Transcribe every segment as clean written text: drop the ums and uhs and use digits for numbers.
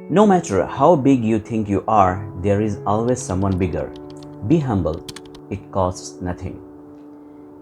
No matter how big you think you are, there is always someone bigger. Be humble, it costs nothing.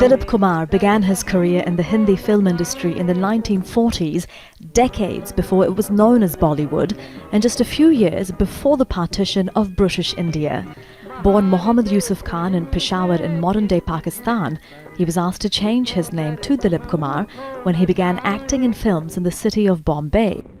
Dilip Kumar began his career in the Hindi film industry in the 1940s, decades before it was known as Bollywood, and just a few years before the partition of British India. Born Muhammad Yusuf Khan in Peshawar in modern-day Pakistan, he was asked to change his name to Dilip Kumar when he began acting in films in the city of Bombay.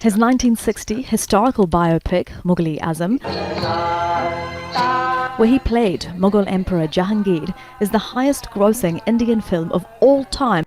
His 1960 historical biopic, Mughal-e-Azam, where he played Mughal Emperor Jahangir, is the highest-grossing Indian film of all time.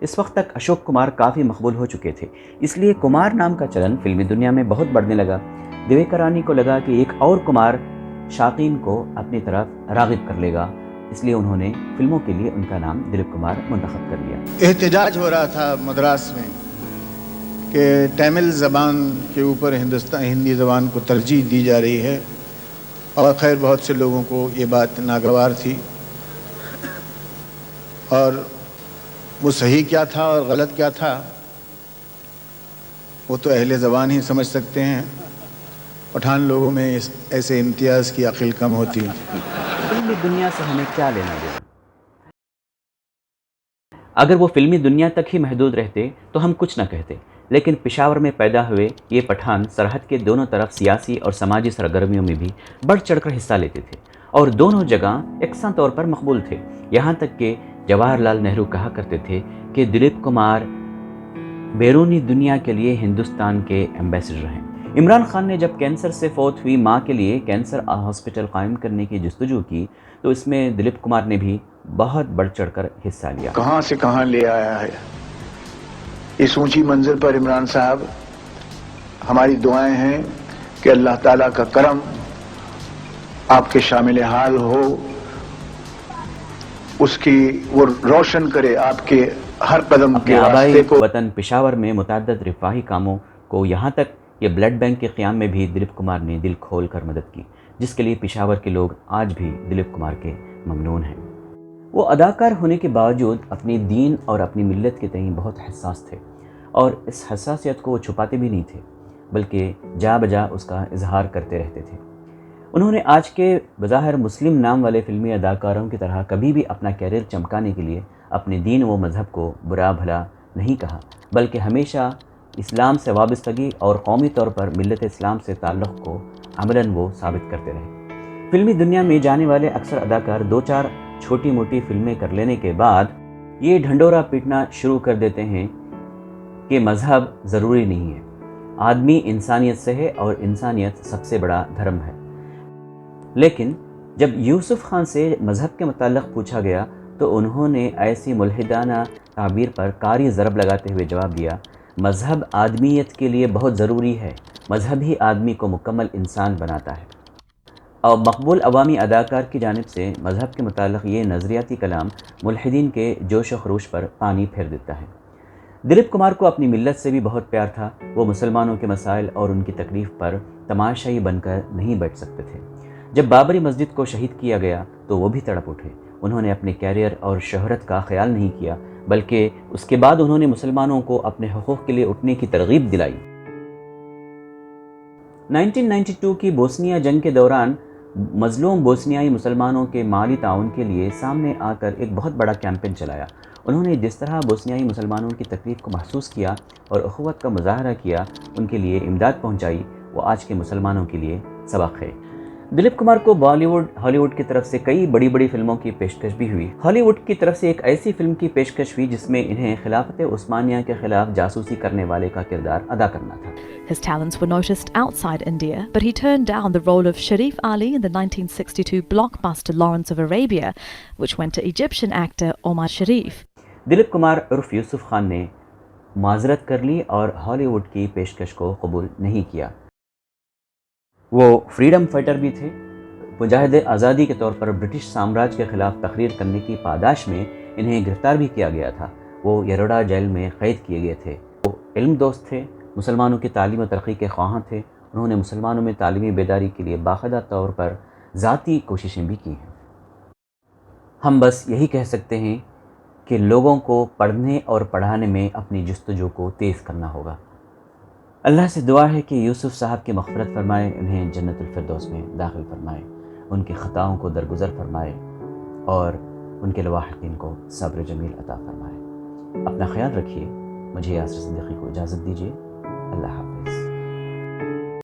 اس وقت تک اشوک کمار کافی مقبول ہو چکے تھے، اس لیے کمار نام کا چلن فلمی دنیا میں بہت بڑھنے لگا۔ دیویکا رانی کو لگا کہ ایک اور کمار شائقین کو اپنی طرف راغب کر لے گا، اس لیے انہوں نے فلموں کے لیے ان کا نام دلیپ کمار منتخب کر لیا۔ احتجاج ہو رہا تھا مدراس میں کہ تامل زبان کے اوپر ہندی زبان کو ترجیح دی جا رہی ہے، اور خیر بہت سے لوگوں کو یہ بات ناگوار تھی، اور وہ صحیح کیا تھا اور غلط کیا تھا وہ تو اہل زبان ہی سمجھ سکتے ہیں۔ پٹھان لوگوں میں ایسے امتیاز کی عقل کم ہوتی ہے۔ فلمی دنیا سے ہمیں کیا لینا دینا؟ اگر وہ فلمی دنیا تک ہی محدود رہتے تو ہم کچھ نہ کہتے، لیکن پشاور میں پیدا ہوئے یہ پٹھان سرحد کے دونوں طرف سیاسی اور سماجی سرگرمیوں میں بھی بڑھ چڑھ کر حصہ لیتے تھے، اور دونوں جگہ یکساں طور پر مقبول تھے، یہاں تک کہ جواہر لال نہرو کہا کرتے تھے کہ دلیپ کمار بیرونی دنیا کے لیے ہندوستان کے ایمبیسڈر ہیں۔ عمران خان نے جب کینسر سے فوت ہوئی ماں کے لیے کینسر ہاسپٹل قائم کرنے کی جستجو کی تو اس میں دلیپ کمار نے بھی بہت بڑھ چڑھ کر حصہ لیا۔ کہاں سے کہاں لے آیا ہے اس اونچی منزل پر عمران صاحب۔ ہماری دعائیں ہیں کہ اللہ تعالیٰ کا کرم آپ کے شامل حال ہو، اس کی وہ روشن کرے آپ کے ہر قدم اپنے کے آبائی راستے کو۔ وطن پشاور میں متعدد رفاہی کاموں کو، یہاں تک کہ بلڈ بینک کے قیام میں بھی دلیپ کمار نے دل کھول کر مدد کی، جس کے لیے پشاور کے لوگ آج بھی دلیپ کمار کے ممنون ہیں۔ وہ اداکار ہونے کے باوجود اپنی دین اور اپنی ملت کے تئیں بہت حساس تھے، اور اس حساسیت کو وہ چھپاتے بھی نہیں تھے، بلکہ جا بجا اس کا اظہار کرتے رہتے تھے۔ انہوں نے آج کے بظاہر مسلم نام والے فلمی اداکاروں کی طرح کبھی بھی اپنا کیریئر چمکانے کے لیے اپنے دین و مذہب کو برا بھلا نہیں کہا، بلکہ ہمیشہ اسلام سے وابستگی اور قومی طور پر ملت اسلام سے تعلق کو عملاً وہ ثابت کرتے رہے۔ فلمی دنیا میں جانے والے اکثر اداکار دو چار چھوٹی موٹی فلمیں کر لینے کے بعد یہ ڈھنڈورا پیٹنا شروع کر دیتے ہیں کہ مذہب ضروری نہیں ہے، آدمی انسانیت سے ہے اور انسانیت سب سے بڑا دھرم ہے۔ لیکن جب یوسف خان سے مذہب کے متعلق پوچھا گیا تو انہوں نے ایسی ملحدانہ تعبیر پر کاری ضرب لگاتے ہوئے جواب دیا، مذہب آدمیت کے لیے بہت ضروری ہے، مذہب ہی آدمی کو مکمل انسان بناتا ہے۔ اور مقبول عوامی اداکار کی جانب سے مذہب کے متعلق یہ نظریاتی کلام ملحدین کے جوش و خروش پر پانی پھیر دیتا ہے۔ دلیپ کمار کو اپنی ملت سے بھی بہت پیار تھا، وہ مسلمانوں کے مسائل اور ان کی تکلیف پر تماشائی بن کر نہیں بیٹھ سکتے تھے۔ جب بابری مسجد کو شہید کیا گیا تو وہ بھی تڑپ اٹھے، انہوں نے اپنے کیریئر اور شہرت کا خیال نہیں کیا، بلکہ اس کے بعد انہوں نے مسلمانوں کو اپنے حقوق کے لیے اٹھنے کی ترغیب دلائی۔ 1992 کی بوسنیا جنگ کے دوران مظلوم بوسنیائی مسلمانوں کے مالی تعاون کے لیے سامنے آ کر ایک بہت بڑا کیمپین چلایا۔ انہوں نے جس طرح بوسنیائی مسلمانوں کی تکلیف کو محسوس کیا اور اخوت کا مظاہرہ کیا، ان کے لیے امداد پہنچائی، وہ آج کے مسلمانوں کے لیے سبق ہے۔ دلیپ کمار کو بالی ووڈ، ہالی ووڈ کی طرف سے کئی بڑی بڑی فلموں کی پیشکش بھی ہوئی۔ ہالی ووڈ کی طرف سے ایک ایسی فلم کی پیشکش ہوئی جس میں انہیں خلافت عثمانیہ کے خلاف جاسوسی کرنے والے کا کردار ادا کرنا تھا۔ His talents were noticed outside India, but he turned down the role of Sharif Ali in the 1962 blockbuster Lawrence of Arabia, which went to Egyptian actor Omar Sharif. Dilip Kumar عرف یوسف خان نے معذرت کر لی اور ہالی ووڈ کی پیشکش کو قبول نہیں کیا۔ وہ فریڈم فائٹر بھی تھے، مجاہد آزادی کے طور پر برٹش سامراج کے خلاف تقریر کرنے کی پاداش میں انہیں گرفتار بھی کیا گیا تھا۔ وہ یروڈا جیل میں قید کیے گئے تھے۔ وہ علم دوست تھے، مسلمانوں کی تعلیم و ترقی کے خواہاں تھے، انہوں نے مسلمانوں میں تعلیمی بیداری کے لیے باقاعدہ طور پر ذاتی کوششیں بھی کی ہیں۔ ہم بس یہی کہہ سکتے ہیں کہ لوگوں کو پڑھنے اور پڑھانے میں اپنی جستجو کو تیز کرنا ہوگا۔ اللہ سے دعا ہے کہ یوسف صاحب کی مغفرت فرمائے، انہیں جنت الفردوس میں داخل فرمائے، ان کی خطاؤں کو درگزر فرمائے اور ان کے لواحقین کو صبر جمیل عطا فرمائے۔ اپنا خیال رکھیے، مجھے یاسر صدیقی کو اجازت دیجیے، اللہ حافظ۔